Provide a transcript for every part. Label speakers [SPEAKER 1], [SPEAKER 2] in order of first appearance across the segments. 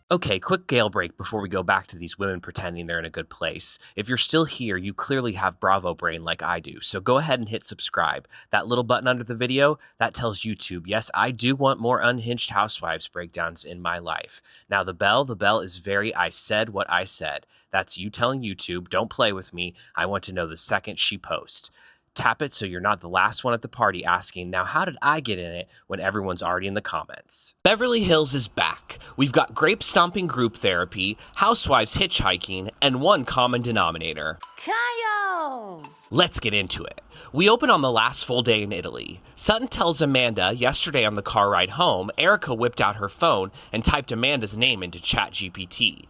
[SPEAKER 1] Okay, quick Gale break before we go back to these women pretending they're in a good place. If you're still here, you clearly have Bravo brain like I do, so go ahead and hit subscribe. That little button under the video, that tells YouTube, yes, I do want more unhinged Housewives breakdowns in my life. Now the bell is very I said what I said. That's you telling YouTube, don't play with me, I want to know the second she posts. Tap it so you're not the last one at the party asking, now how did I get in it when everyone's already in the comments? Beverly Hills is back. We've got Grape stomping group therapy, Housewives hitchhiking, and one common denominator.
[SPEAKER 2] Kyle!
[SPEAKER 1] Let's get into it. We open on the last full day in Italy. Sutton tells Amanda yesterday on the car ride home, Erika whipped out her phone and typed Amanda's name into ChatGPT.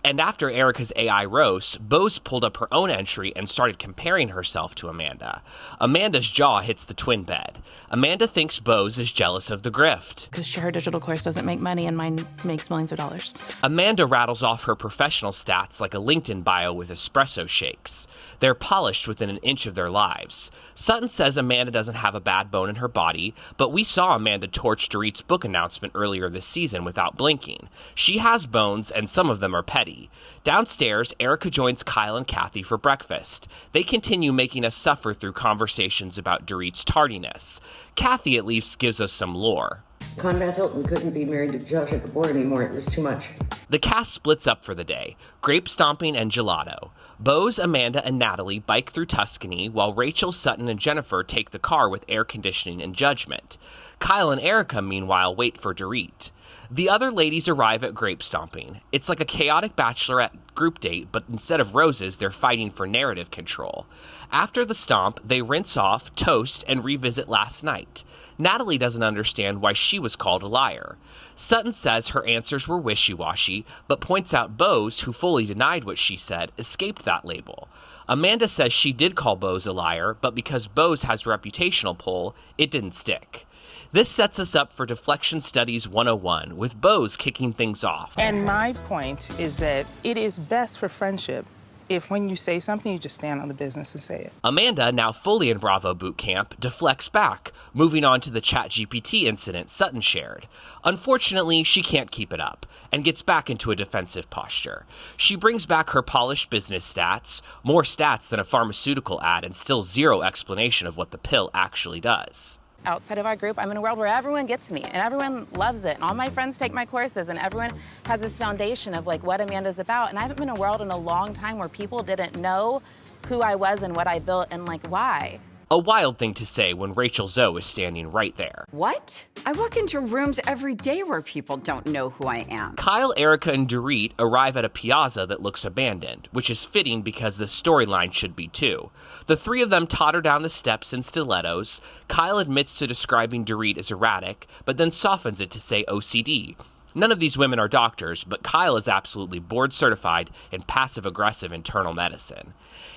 [SPEAKER 1] And after Erika's AI roast, Bose pulled up her own entry and started comparing herself to Amanda. Amanda's jaw hits the twin bed. Amanda thinks Bose is jealous of the grift.
[SPEAKER 3] Because her digital course doesn't make money and mine makes millions of dollars.
[SPEAKER 1] Amanda rattles off her professional stats like a LinkedIn bio with espresso shakes. They're polished within an inch of their lives. Sutton says Amanda doesn't have a bad bone in her body, but we saw Amanda torch Dorit's book announcement earlier this season without blinking. She has bones, and some of them are petty. Downstairs, Erika joins Kyle and Kathy for breakfast. They continue making us suffer through conversations about Dorit's tardiness. Kathy at least gives us some lore.
[SPEAKER 4] Conrad Hilton couldn't be married to Josh at the board anymore. It was too much.
[SPEAKER 1] The cast splits up for the day. Grape stomping and gelato. Bose, Amanda, and Natalie bike through Tuscany, while Rachel, Sutton, and Jennifer take the car with air conditioning and judgment. Kyle and Erika, meanwhile, wait for Dorit. The other ladies arrive at grape stomping. It's like a chaotic bachelorette group date, but instead of roses, they're fighting for narrative control. After the stomp, they rinse off, toast, and revisit last night. Natalie doesn't understand why she was called a liar. Sutton says her answers were wishy-washy, but points out Bose, who fully denied what she said, escaped that label. Amanda says she did call Bose a liar, but because Bose has reputational pull, it didn't stick. This sets us up for Deflection Studies 101, with Bose kicking things off.
[SPEAKER 5] And my point is that it is best for friendship if when you say something, you just stand on the business and say it.
[SPEAKER 1] Amanda, now fully in Bravo boot camp, deflects back, moving on to the ChatGPT incident Sutton shared. Unfortunately, she can't keep it up, and gets back into a defensive posture. She brings back her polished business stats, more stats than a pharmaceutical ad, and still zero explanation of what the pill actually does.
[SPEAKER 3] Outside of our group, I'm in a world where everyone gets me and everyone loves it. And all my friends take my courses and everyone has this foundation of like what Amanda's about. And I haven't been in a world in a long time where people didn't know who I was and what I built and like why.
[SPEAKER 1] A wild thing to say when Rachel Zoe is standing right there.
[SPEAKER 2] What? I walk into rooms every day where people don't know who I am.
[SPEAKER 1] Kyle, Erika, and Dorit arrive at a piazza that looks abandoned, which is fitting because the storyline should be too. The three of them totter down the steps in stilettos. Kyle admits to describing Dorit as erratic, but then softens it to say OCD. None of these women are doctors, but Kyle is absolutely board certified in passive-aggressive internal medicine.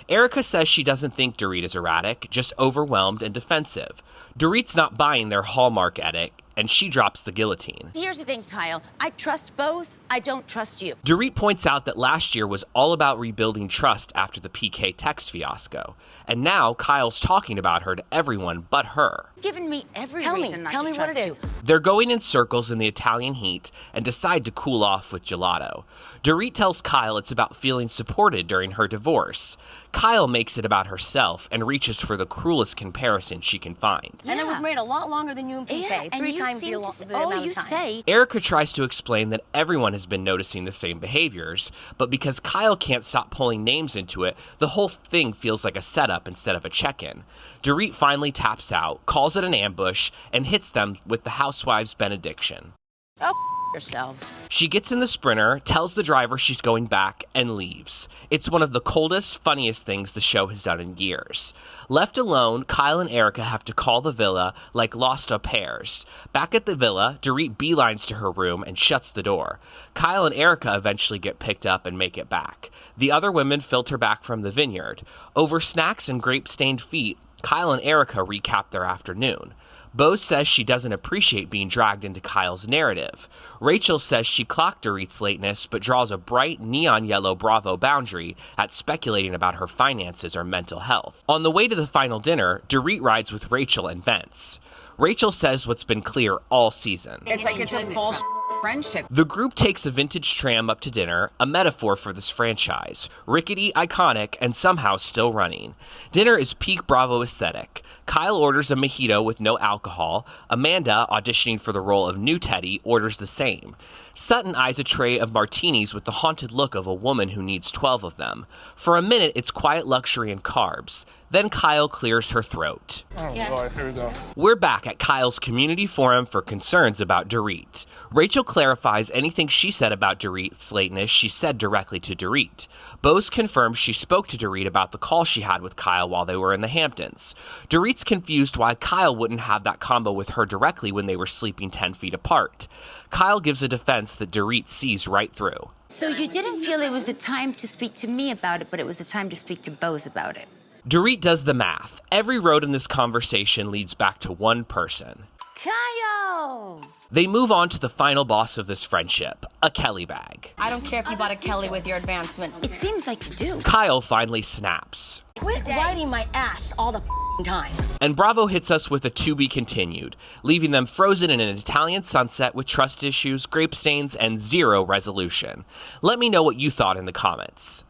[SPEAKER 1] Erika says she doesn't think Dorit is erratic, just overwhelmed and defensive. Dorit's not buying their hallmark edit, and she drops the guillotine.
[SPEAKER 6] Here's the thing, Kyle. I trust Bose. I don't trust you.
[SPEAKER 1] Dorit points out that last year was all about rebuilding trust after the PK text fiasco. And now Kyle's talking about her to everyone but her.
[SPEAKER 6] Giving me every
[SPEAKER 3] Tell
[SPEAKER 6] reason not to
[SPEAKER 3] me
[SPEAKER 6] trust
[SPEAKER 3] what it is.
[SPEAKER 6] you.
[SPEAKER 1] They're going in circles in the Italian heat and decide to cool off with gelato. Dorit tells Kyle it's about feeling supported during her divorce. Kyle makes it about herself and reaches for the cruelest comparison she can find.
[SPEAKER 6] Yeah.
[SPEAKER 7] And I was married a lot longer than you and PK.
[SPEAKER 6] Yeah, and
[SPEAKER 7] three
[SPEAKER 6] you
[SPEAKER 7] times
[SPEAKER 6] seem
[SPEAKER 7] the
[SPEAKER 6] to
[SPEAKER 7] amount of
[SPEAKER 6] you
[SPEAKER 7] time.
[SPEAKER 6] say.
[SPEAKER 1] Erika tries to explain that everyone has been noticing the same behaviors, but because Kyle can't stop pulling names into it, the whole thing feels like a setup instead of a check-in. Dorit finally taps out, calls it an ambush, and hits them with the Housewives benediction.
[SPEAKER 6] Oh, yourselves.
[SPEAKER 1] She gets in the Sprinter, tells the driver she's going back, and leaves. It's one of the coldest, funniest things the show has done in years. Left alone, Kyle and Erika have to call the villa like lost au pairs. Back at the villa, Dorit beelines to her room and shuts the door. Kyle and Erika eventually get picked up and make it back. The other women filter back from the vineyard. Over snacks and grape-stained feet, Kyle and Erika recap their afternoon. Bose says she doesn't appreciate being dragged into Kyle's narrative. Rachel says she clocked Dorit's lateness, but draws a bright neon yellow Bravo boundary at speculating about her finances or mental health. On the way to the final dinner, Dorit rides with Rachel and vents. Rachel says what's been clear all season.
[SPEAKER 2] It's like it's a bullsh friendship.
[SPEAKER 1] The group takes a vintage tram up to dinner, a metaphor for this franchise. Rickety, iconic, and somehow still running. Dinner is peak Bravo aesthetic. Kyle orders a mojito with no alcohol. Amanda, auditioning for the role of new Teddy, orders the same. Sutton eyes a tray of martinis with the haunted look of a woman who needs 12 of them. For a minute, it's quiet luxury and carbs. Then Kyle clears her throat.
[SPEAKER 8] Oh, Lord, here we go.
[SPEAKER 1] We're back at Kyle's community forum for concerns about Dorit. Rachel clarifies anything she said about Dorit's lateness she said directly to Dorit. Bose confirms she spoke to Dorit about the call she had with Kyle while they were in the Hamptons. Dorit's confused why Kyle wouldn't have that combo with her directly when they were sleeping 10 feet apart. Kyle gives a defense that Dorit sees right through.
[SPEAKER 6] So you didn't feel it was the time to speak to me about it, but it was the time to speak to Bose about it.
[SPEAKER 1] Dorit does the math. Every road in this conversation leads back to one person.
[SPEAKER 6] Kyle!
[SPEAKER 1] They move on to the final boss of this friendship, a Kelly bag.
[SPEAKER 7] I don't care if you bought a Kelly with your advancement.
[SPEAKER 6] It seems like you do.
[SPEAKER 1] Kyle finally snaps.
[SPEAKER 7] Quit riding my ass all the time.
[SPEAKER 1] And Bravo hits us with a to be continued, leaving them frozen in an Italian sunset with trust issues, grape stains, and zero resolution. Let me know what you thought in the comments.